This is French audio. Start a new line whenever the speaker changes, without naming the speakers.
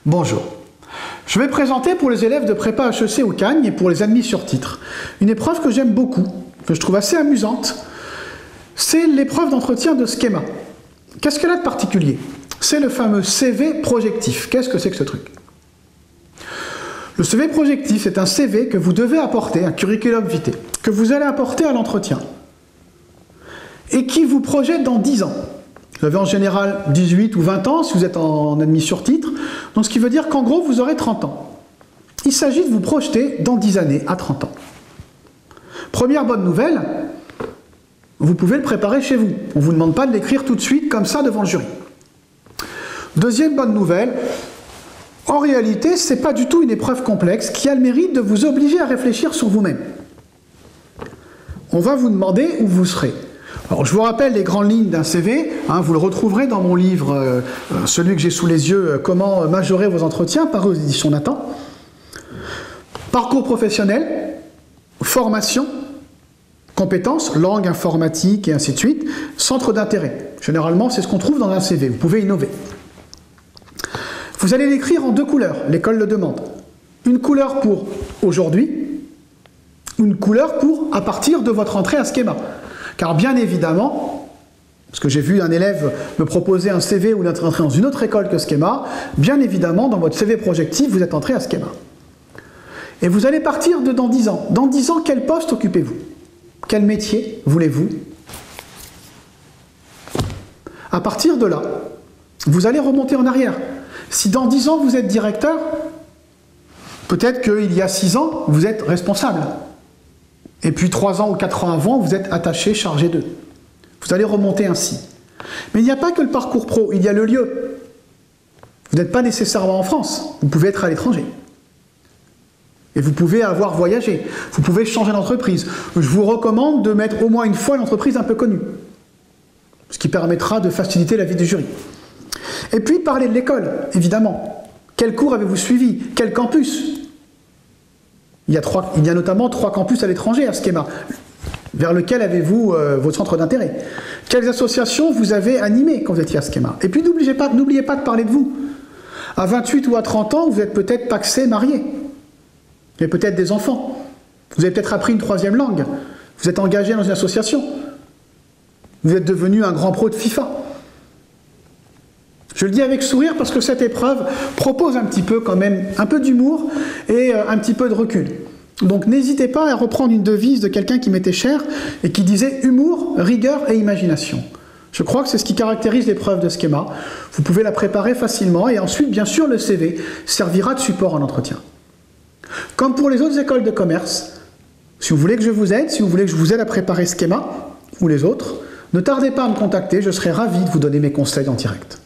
Bonjour. Je vais présenter pour les élèves de prépa HEC ou Cagnes et pour les admis sur titre une épreuve que j'aime beaucoup, que je trouve assez amusante. C'est l'épreuve d'entretien de schéma. Qu'est-ce qu'elle a de particulier? C'est le fameux CV projectif. Qu'est-ce que c'est que ce truc? Le CV projectif, c'est un CV que vous devez apporter, un curriculum vitae, que vous allez apporter à l'entretien et qui vous projette dans 10 ans. Vous avez en général 18 ou 20 ans si vous êtes en admis sur titre, donc ce qui veut dire qu'en gros vous aurez 30 ans. Il s'agit de vous projeter dans 10 années à 30 ans. Première bonne nouvelle, vous pouvez le préparer chez vous. On ne vous demande pas de l'écrire tout de suite comme ça devant le jury. Deuxième bonne nouvelle, en réalité, ce n'est pas du tout une épreuve complexe qui a le mérite de vous obliger à réfléchir sur vous-même. On va vous demander où vous serez. Alors, je vous rappelle les grandes lignes d'un CV, vous le retrouverez dans mon livre, celui que j'ai sous les yeux, Comment majorer vos entretiens, paru aux éditions Nathan. Parcours professionnel, formation, compétences, langue, informatique et ainsi de suite, centre d'intérêt. Généralement, c'est ce qu'on trouve dans un CV, vous pouvez innover. Vous allez l'écrire en 2 couleurs, l'école le demande. Une couleur pour aujourd'hui, une couleur pour à partir de votre entrée à schéma. Car bien évidemment, parce que j'ai vu un élève me proposer un CV où il est entré dans une autre école que schéma, bien évidemment, dans votre CV projectif, vous êtes entré à schéma. Et vous allez partir de dans 10 ans. Dans 10 ans, quel poste occupez-vous? Quel métier voulez-vous? À partir de là, vous allez remonter en arrière. Si dans 10 ans, vous êtes directeur, peut-être qu'il y a 6 ans, vous êtes responsable. Et puis 3 ans ou 4 ans avant, vous êtes attaché, chargé d'eux. Vous allez remonter ainsi. Mais il n'y a pas que le parcours pro, il y a le lieu. Vous n'êtes pas nécessairement en France, vous pouvez être à l'étranger. Et vous pouvez avoir voyagé, vous pouvez changer d'entreprise. Je vous recommande de mettre au moins une fois l'entreprise un peu connue, ce qui permettra de faciliter la vie du jury. Et puis parler de l'école, évidemment. Quel cours avez-vous suivi? Quel campus? Il y a notamment 3 campus à l'étranger à schéma. Vers lequel avez-vous votre centre d'intérêt? Quelles associations vous avez animées quand vous étiez à schéma? Et puis n'oubliez pas de parler de vous. À 28 ou à 30 ans, vous êtes peut-être pacsé, marié. Vous avez peut-être des enfants. Vous avez peut-être appris une 3e langue. Vous êtes engagé dans une association. Vous êtes devenu un grand pro de FIFA. Je le dis avec sourire parce que cette épreuve propose un petit peu quand même, un peu d'humour et un petit peu de recul. Donc n'hésitez pas à reprendre une devise de quelqu'un qui m'était cher et qui disait humour, rigueur et imagination. Je crois que c'est ce qui caractérise l'épreuve de schéma. Vous pouvez la préparer facilement et ensuite, bien sûr, le CV servira de support en entretien. Comme pour les autres écoles de commerce, si vous voulez que je vous aide, si vous voulez que je vous aide à préparer schéma ou les autres, ne tardez pas à me contacter, je serai ravi de vous donner mes conseils en direct.